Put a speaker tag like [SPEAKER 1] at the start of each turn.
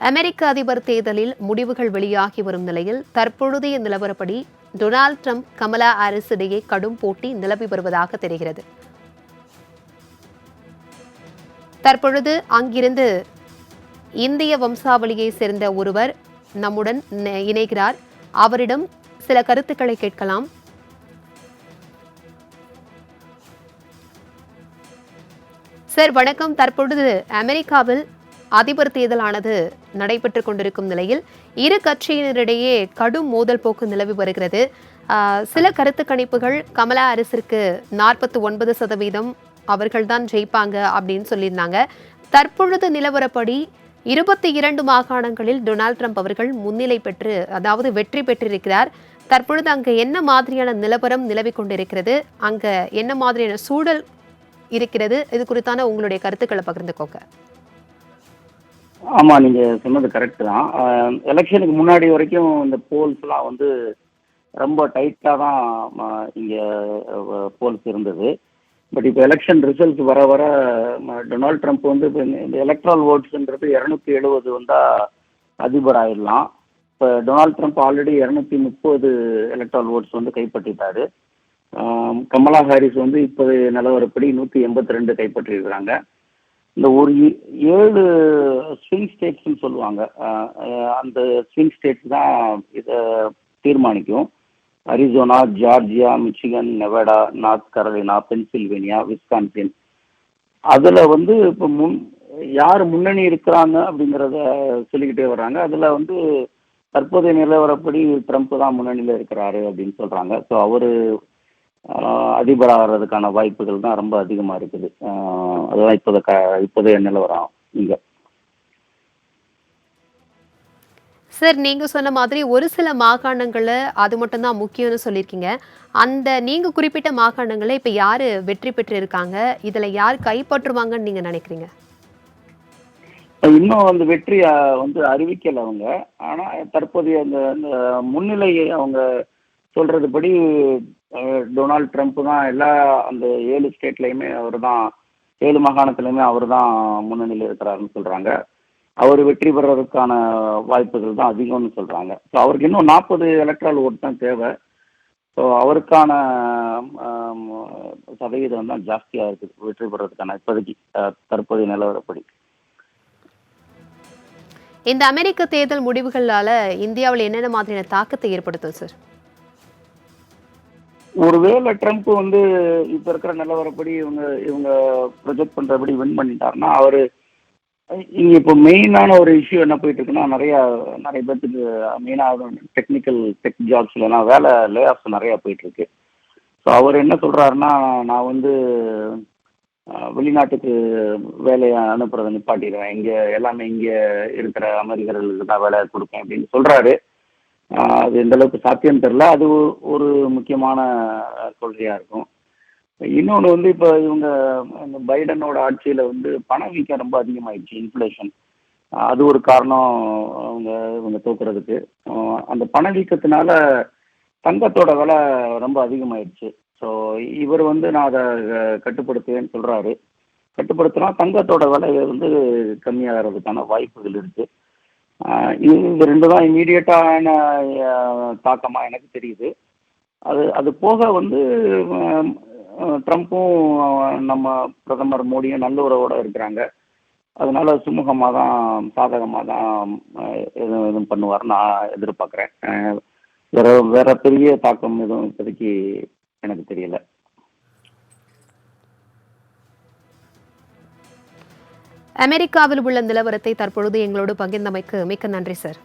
[SPEAKER 1] அமெரிக்க அதிபர் தேர்தலில் முடிவுகள் வெளியாகி வரும் நிலையில் தற்பொழுதைய நிலவரப்படி டொனால்ட் ட்ரம்ப் கமலா ஹாரிஸ் இடையே கடும் போட்டி நிலவி வருவதாக தெரிகிறது. தற்பொழுது அங்கிருந்து இந்திய வம்சாவளியை சேர்ந்த ஒருவர் நம்முடன் இணைகிறார். அவரிடம் சில கருத்துக்களை கேட்கலாம். சார் வணக்கம். தற்பொழுது அமெரிக்காவில் அதிபர் தேர்தலானது நடைபெற்றுக் கொண்டிருக்கும் நிலையில் இரு கட்சியினரிடையே கடும் மோதல் போக்கு நிலவி வருகிறது. சில கருத்து கணிப்புகள் கமலா ஹாரிஸிற்கு 49% அவர்கள்தான் ஜெயிப்பாங்க அப்படின்னு சொல்லியிருந்தாங்க. தற்பொழுது நிலவரப்படி 22 மாகாணங்களில் டொனால்ட் ட்ரம்ப் அவர்கள் முன்னிலை பெற்று, அதாவது வெற்றி பெற்றிருக்கிறார். தற்பொழுது அங்கு என்ன மாதிரியான நிலவரம் நிலவி கொண்டிருக்கிறது, அங்க என்ன மாதிரியான சூழல் இருக்கிறது, இது குறித்தான உங்களுடைய கருத்துக்களை பகிர்ந்துக்கோங்க.
[SPEAKER 2] ஆமா, நீங்க சொன்னது கரெக்ட் தான். எலெக்ஷனுக்கு முன்னாடி வரைக்கும் இந்த போல்ஸ்லாம் வந்து ரொம்ப டைட்டா தான் இங்க போல்ஸ் இருந்தது. பட் இப்போ எலெக்ஷன் ரிசல்ட்ஸ் வர வர டொனால்ட் ட்ரம்ப் வந்து இப்போ இந்த எலக்ட்ரல் ஓட்ஸ்ன்றது 270 வந்தா அதிபர் ஆயிடலாம். இப்போ Donald Trump already 230 electoral votes வந்து கைப்பற்றிட்டாரு. கமலா ஹாரிஸ் வந்து இப்போ நிலவரப்படி 182 கைப்பற்றிருக்கிறாங்க. இந்த ஒரு 7 ஸ்விங் ஸ்டேட்ஸ்ன்னு சொல்லுவாங்க. அந்த ஸ்விங் ஸ்டேட்ஸ் தான் இதை தீர்மானிக்கும். Arizona, Georgia, Michigan, Nevada, North Carolina, Pennsylvania, Wisconsin. அதில் வந்து இப்போ யார் முன்னணி இருக்கிறாங்க அப்படிங்கிறத சொல்லிக்கிட்டே வர்றாங்க. அதில் வந்து தற்போதைய நிலவரப்படி ட்ரம்ப் தான் முன்னணியில் இருக்கிறாரு அப்படின்னு சொல்கிறாங்க. ஸோ அவர் அதிபர் ஆகிறதுக்கான வாய்ப்புகள் தான் ரொம்ப அதிகமாக இருக்குது. அதுதான் இப்போதைய நிலவரம் இங்கே.
[SPEAKER 1] சார், நீங்க சொன்ன மாதிரி ஒரு சில மாகாணங்கள்ல அது மட்டும் தான் முக்கியம்னு சொல்லியிருக்கீங்க. அந்த நீங்க குறிப்பிட்ட மாகாணங்கள்ல இப்ப யாரு வெற்றி பெற்று இருக்காங்க, இதுல யார் கைப்பற்றுவாங்கன்னு நீங்க நினைக்கிறீங்க?
[SPEAKER 2] இன்னும் அந்த வெற்றி வந்து அறிவிக்கல அவங்க. ஆனா தற்போதைய அந்த முன்னிலையை அவங்க சொல்றதுபடி டொனால்ட் ட்ரம்ப் தான் அந்த 7 ஸ்டேட்லையுமே அவர் தான், 7 மாகாணத்திலையுமே அவர் தான் முன்னணியில் இருக்கிறாருன்னு சொல்றாங்க. அவர் வெற்றி பெறறதுக்கான வாய்ப்புகள் தான் அதிகம்னு சொல்றாங்க. ஸோ அவருக்கு இன்னும் 40 எலக்ட்ரல் ஓட் தான் தேவை. ஸோ அவருக்கான சதவீதம் தான் ஜாஸ்தியாக இருக்குது வெற்றி பெறறதுக்கான இப்போதைக்கு தற்போதைய நிலவரப்படி.
[SPEAKER 1] இந்த அமெரிக்க தேர்தல் முடிவுகளால இந்தியாவில் என்னென்ன மாதிரியான தாக்கத்தை ஏற்படுத்தும் சார்?
[SPEAKER 2] ஒருவேளை ட்ரம்ப் வந்து இப்ப இருக்கிற நிலவரப்படி இவங்க ப்ரொஜெக்ட் பண்றபடி வின் பண்ணிட்டாருன்னா, அவரு இங்க இப்போ மெயினான ஒரு இஷ்யூ என்ன போயிட்டு இருக்குன்னா, நிறைய பேர்த்துக்கு மெயினாக டெக் ஜாப்ஸ்லாம் வேலை லே ஆஃப்ஸ் நிறைய போயிட்டு இருக்கு. ஸோ அவர் என்ன சொல்றாருன்னா, நான் வந்து வெளிநாட்டுக்கு வேலையை அனுப்புறதை நிப்பாட்டிடுவேன், எல்லாமே இங்கே இருக்கிற அமெரிக்கர்களுக்கு தான் வேலை கொடுப்பேன் அப்படின்னு சொல்றாரு. அது எந்த அளவுக்கு சாத்தியம் தெரியல. அது ஒரு முக்கியமான கொள்கையா இருக்கும். இன்னொன்று வந்து இப்போ இவங்க இந்த பைடனோட ஆட்சியில் வந்து பணவீக்கம் ரொம்ப அதிகமாயிடுச்சு, இன்ஃப்ளேஷன். அது ஒரு காரணம் இவங்க தோக்குறதுக்கு. அந்த பணவீக்கத்தினால தங்கத்தோட விலை ரொம்ப அதிகமாயிடுச்சு. ஸோ இவர் வந்து நான் அதை கட்டுப்படுத்துவேன்னு சொல்றாரு. கட்டுப்படுத்தினா தங்கத்தோட விலை வந்து கம்மியாகிறதுக்கான வாய்ப்புகள் இருக்கு. இது ரெண்டு தான் இமீடியட்டான தாக்கமாக எனக்கு தெரியுது. அது போக வந்து ட்ரம்ப்பும் நம்ம பிரதமர் மோடியும் நல்ல உறவோட இருக்கிறாங்க. அதனால சுமூகமாக தான், சாதகமாக தான் எதுவும் பண்ணுவார் நான் எதிர்பார்க்குறேன். வேற பெரிய தாக்கம் எதுவும் இப்போதைக்கு எனக்கு தெரியல.
[SPEAKER 1] அமெரிக்காவில் உள்ள நிலவரத்தை தற்பொழுது எங்களோடு பகிர்ந்தமைக்கு மிக்க நன்றி சார்.